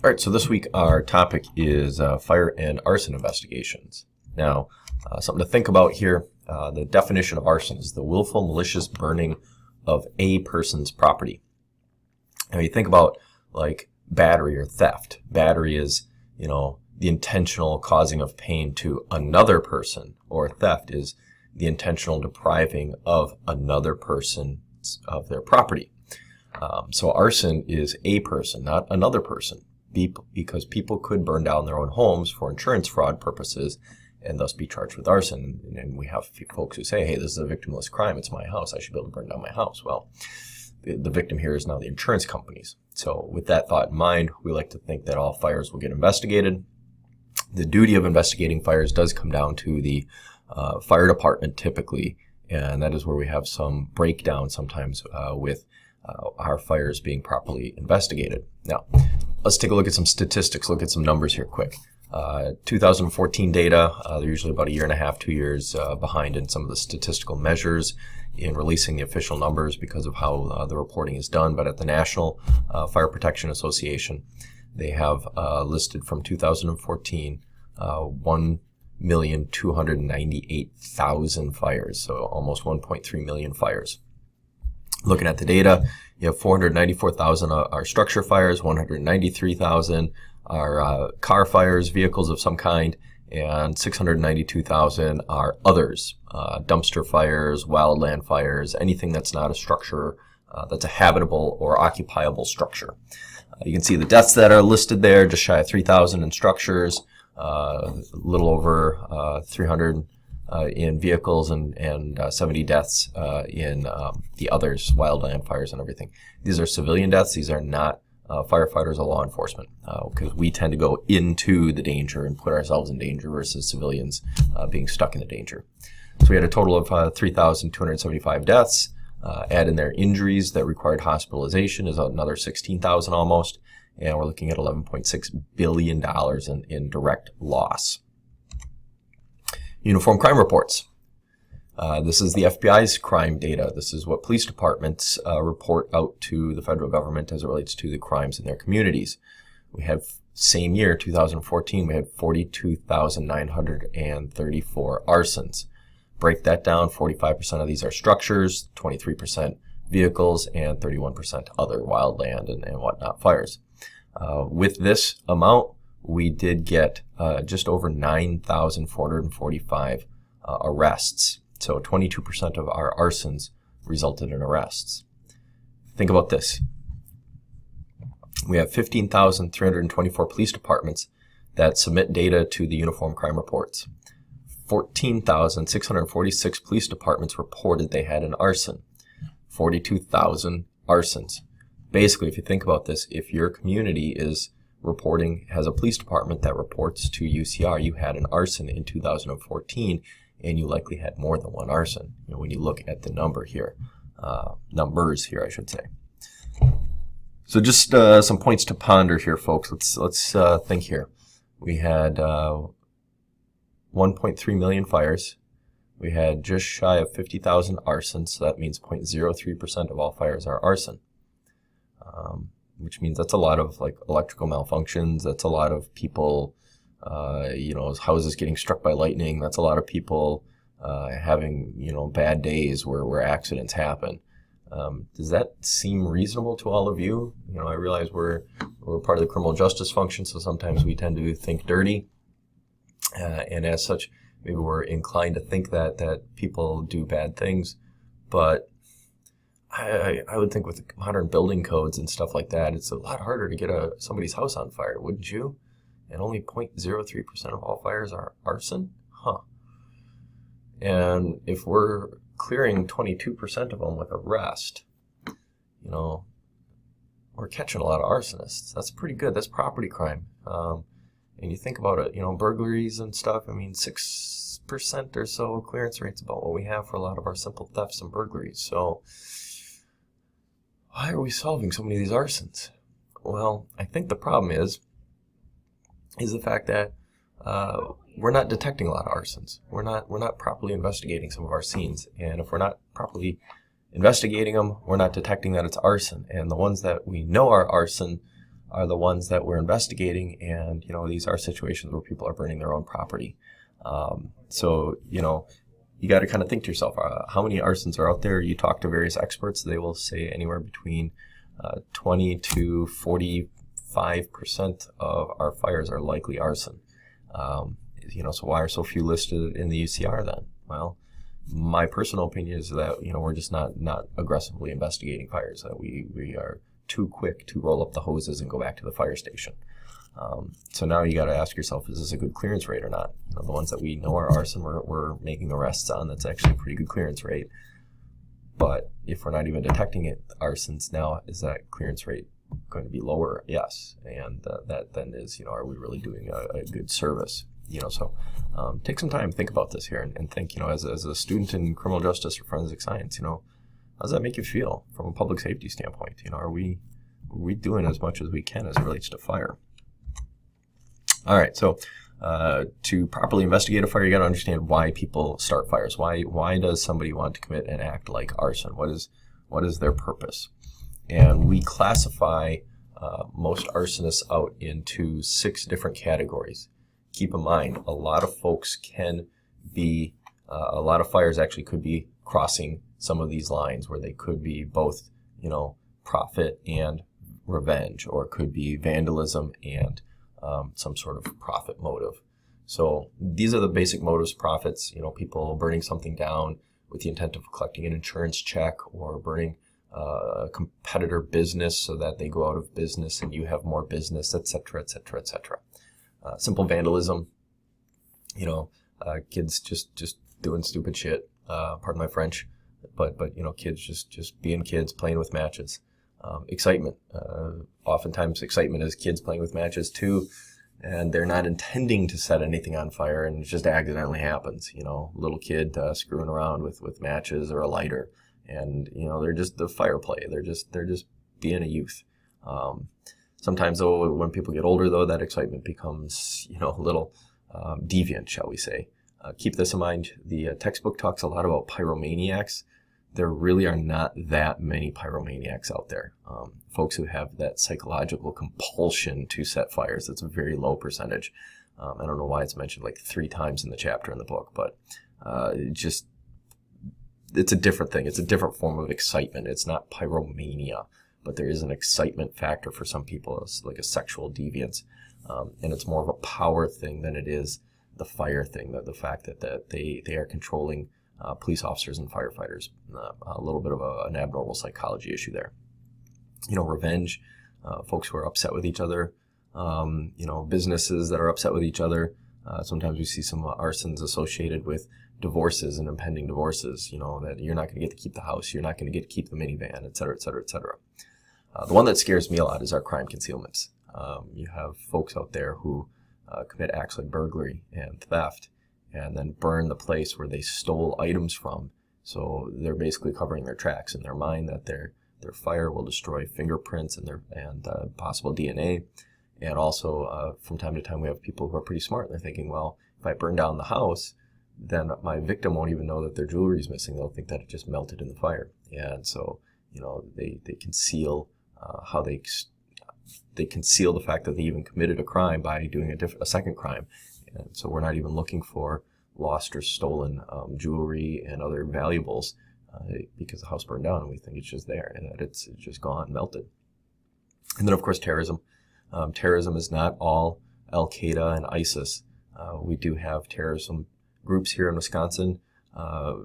All right, so this week our topic is fire and arson investigations. Now, something to think about here, the definition of arson is the willful, malicious burning of a person's property. Now, you think about like battery or theft. Battery is, the intentional causing of pain to another person, or theft is the intentional depriving of another person of their property. So arson is a person, not another person. Because people could burn down their own homes for insurance fraud purposes and thus be charged with arson. And we have folks who say, hey, this is a victimless crime. It's my house. I should be able to burn down my house. Well, the victim here is now the insurance companies. So with that thought in mind, we like to think that all fires will get investigated. The duty of investigating fires does come down to the fire department typically, and that is where we have some breakdown sometimes with our fires being properly investigated. Now, let's take a look at some statistics, look at some numbers here quick. 2014 data, they're usually about a year and a half, 2 years behind in some of the statistical measures in releasing the official numbers because of how the reporting is done. But at the National Fire Protection Association, they have listed from 2014 1,298,000 fires, so almost 1.3 million fires. Looking at the data, you have 494,000 are structure fires, 193,000 are car fires, vehicles of some kind, and 692,000 are others, dumpster fires, wildland fires, anything that's not a structure, that's a habitable or occupiable structure. You can see the deaths that are listed there, just shy of 3,000 in structures, a little over 300 in vehicles and 70 deaths in the others, wildland fires and everything. These are civilian deaths. These are not firefighters or law enforcement because we tend to go into the danger and put ourselves in danger versus civilians being stuck in the danger. So we had a total of 3,275 deaths. Add in their injuries that required hospitalization is another 16,000 almost, and we're looking at $11.6 billion in direct loss. Uniform crime reports. This is the FBI's crime data. This is what police departments report out to the federal government as it relates to the crimes in their communities. We have, same year, 2014, we had 42,934 arsons. Break that down, 45% of these are structures, 23% vehicles, and 31% other wildland and whatnot fires. With this amount, we did get just over 9,445 arrests. So 22% of our arsons resulted in arrests. Think about this. We have 15,324 police departments that submit data to the uniform crime reports. 14,646 police departments reported they had an arson. 42,000 arsons. Basically, if you think about this, if your community has a police department that reports to UCR, you had an arson in 2014, and you likely had more than one arson. When you look at the numbers here, I should say. So just some points to ponder here, folks. Let's think here. We had 1.3 million fires. We had just shy of 50,000 arsons, so that means 0.03% of all fires are arson. Which means that's a lot of like electrical malfunctions. That's a lot of people, houses getting struck by lightning. That's a lot of people having, bad days where accidents happen. Does that seem reasonable to all of you? I realize we're part of the criminal justice function, so sometimes we tend to think dirty, and as such, maybe we're inclined to think that people do bad things, but I would think with modern building codes and stuff like that, it's a lot harder to get somebody's house on fire, wouldn't you? And only 0.03% of all fires are arson? Huh. And if we're clearing 22% of them with arrest, we're catching a lot of arsonists. That's pretty good. That's property crime. And you think about it, burglaries and stuff, 6% or so clearance rate's about what we have for a lot of our simple thefts and burglaries. So why are we solving so many of these arsons? Well, I think the problem is the fact that we're not detecting a lot of arsons. We're not properly investigating some of our scenes, and if we're not properly investigating them, we're not detecting that it's arson. And the ones that we know are arson are the ones that we're investigating, and these are situations where people are burning their own property. So you got to kind of think to yourself, how many arsons are out there? You talk to various experts, they will say anywhere between 20 to 45% of our fires are likely arson. So why are so few listed in the UCR then? Well, my personal opinion is that we're just not aggressively investigating fires. That we are too quick to roll up the hoses and go back to the fire station. So now you got to ask yourself, is this a good clearance rate or not? The ones that we know are arson, we're making arrests on. That's actually a pretty good clearance rate. But if we're not even detecting it, arsons now, is that clearance rate going to be lower? Yes. And that then is, are we really doing a good service? So take some time to think about this here and think, as a student in criminal justice or forensic science, how does that make you feel from a public safety standpoint? Are we doing as much as we can as it relates to fire? All right, so to properly investigate a fire, you got to understand why people start fires. Why does somebody want to commit an act like arson? What is their purpose? And we classify most arsonists out into 6 different categories. Keep in mind, a lot of folks can be, a lot of fires actually could be crossing some of these lines where they could be both, profit and revenge, or it could be vandalism and some sort of profit motive. So these are the basic motives: profits, people burning something down with the intent of collecting an insurance check, or burning a competitor business so that they go out of business and you have more business, etc., etc., etc. Simple vandalism, kids just doing stupid shit, pardon my French, but kids just being kids, playing with matches. Excitement, oftentimes excitement is kids playing with matches too, and they're not intending to set anything on fire, and it just accidentally happens. Little kid screwing around with matches or a lighter, and they're just the fire play. They're just being a youth. Sometimes though, when people get older though, that excitement becomes a little deviant, shall we say. Keep this in mind. The textbook talks a lot about pyromaniacs. There really are not that many pyromaniacs out there. Folks who have that psychological compulsion to set fires, that's a very low percentage. I don't know why it's mentioned like 3 times in the chapter in the book, but it's a different thing. It's a different form of excitement. It's not pyromania, but there is an excitement factor for some people. It's like a sexual deviance, and it's more of a power thing than it is the fire thing. The fact that they are controlling police officers and firefighters, a little bit of an abnormal psychology issue there. Revenge, folks who are upset with each other, businesses that are upset with each other. Sometimes we see some arsons associated with divorces and impending divorces, that you're not going to get to keep the house, you're not going to get to keep the minivan, et cetera, et cetera, et cetera. The one that scares me a lot is our crime concealments. You have folks out there who commit acts like burglary and theft, and then burn the place where they stole items from. So they're basically covering their tracks in their mind that their fire will destroy fingerprints and possible DNA. And also, from time to time, we have people who are pretty smart. They're thinking, well, if I burn down the house, then my victim won't even know that their jewelry is missing. They'll think that it just melted in the fire. And so, they conceal how they conceal the fact that they even committed a crime by doing a second crime. And so we're not even looking for lost or stolen jewelry and other valuables because the house burned down, and we think it's just there and that it's just gone, melted. And then, of course, terrorism. Terrorism is not all Al-Qaeda and ISIS. We do have terrorism groups here in Wisconsin,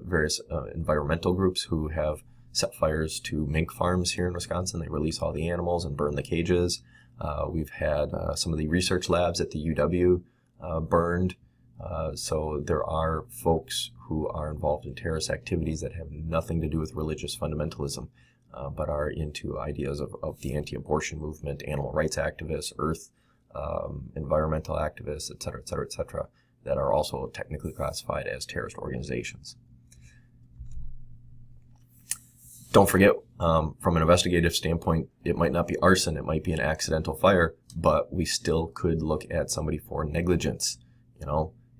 various environmental groups who have set fires to mink farms here in Wisconsin. They release all the animals and burn the cages. We've had some of the research labs at the UW burned. So there are folks who are involved in terrorist activities that have nothing to do with religious fundamentalism, but are into ideas of the anti-abortion movement, animal rights activists, earth, environmental activists, et cetera, et cetera, et cetera, that are also technically classified as terrorist organizations. Don't forget, from an investigative standpoint, it might not be arson, it might be an accidental fire, but we still could look at somebody for negligence.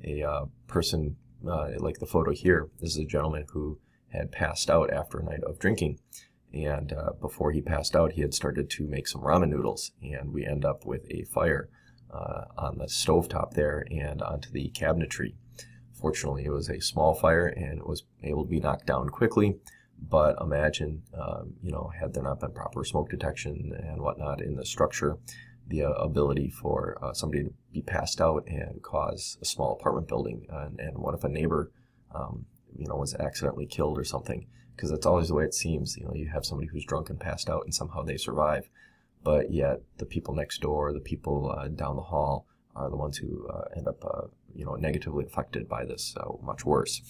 A person, like the photo here, this is a gentleman who had passed out after a night of drinking, And before he passed out, he had started to make some ramen noodles, and we end up with a fire on the stovetop there and onto the cabinetry. Fortunately, it was a small fire and it was able to be knocked down quickly. But imagine, had there not been proper smoke detection and whatnot in the structure, the ability for somebody to be passed out and cause a small apartment building. And what if a neighbor, was accidentally killed or something? Because that's always the way it seems. You have somebody who's drunk and passed out and somehow they survive. But yet the people next door, the people down the hall are the ones who end up, negatively affected by this, so much worse.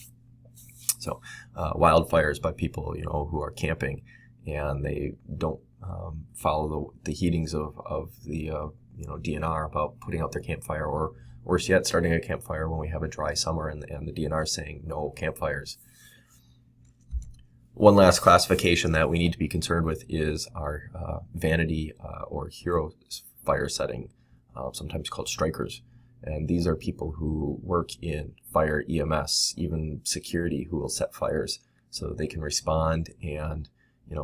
So wildfires by people, who are camping and they don't follow the heatings of the, DNR about putting out their campfire, or worse yet, starting a campfire when we have a dry summer and the DNR is saying no campfires. One last classification that we need to be concerned with is our vanity or hero fire setting, sometimes called strikers. And these are people who work in fire, EMS, even security, who will set fires so they can respond and,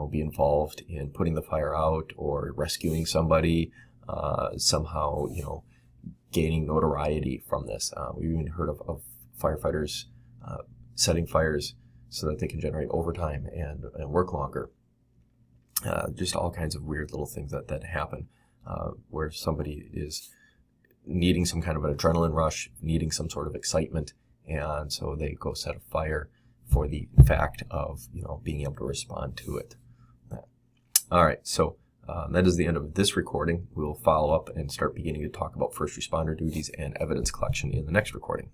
be involved in putting the fire out or rescuing somebody, somehow, gaining notoriety from this. We've even heard of firefighters setting fires so that they can generate overtime and work longer. Just all kinds of weird little things that happen where somebody is needing some kind of an adrenaline rush, needing some sort of excitement, and so they go set a fire for the fact of being able to respond to it. All right, so that is the end of this recording. We will follow up and start beginning to talk about first responder duties and evidence collection in the next recording.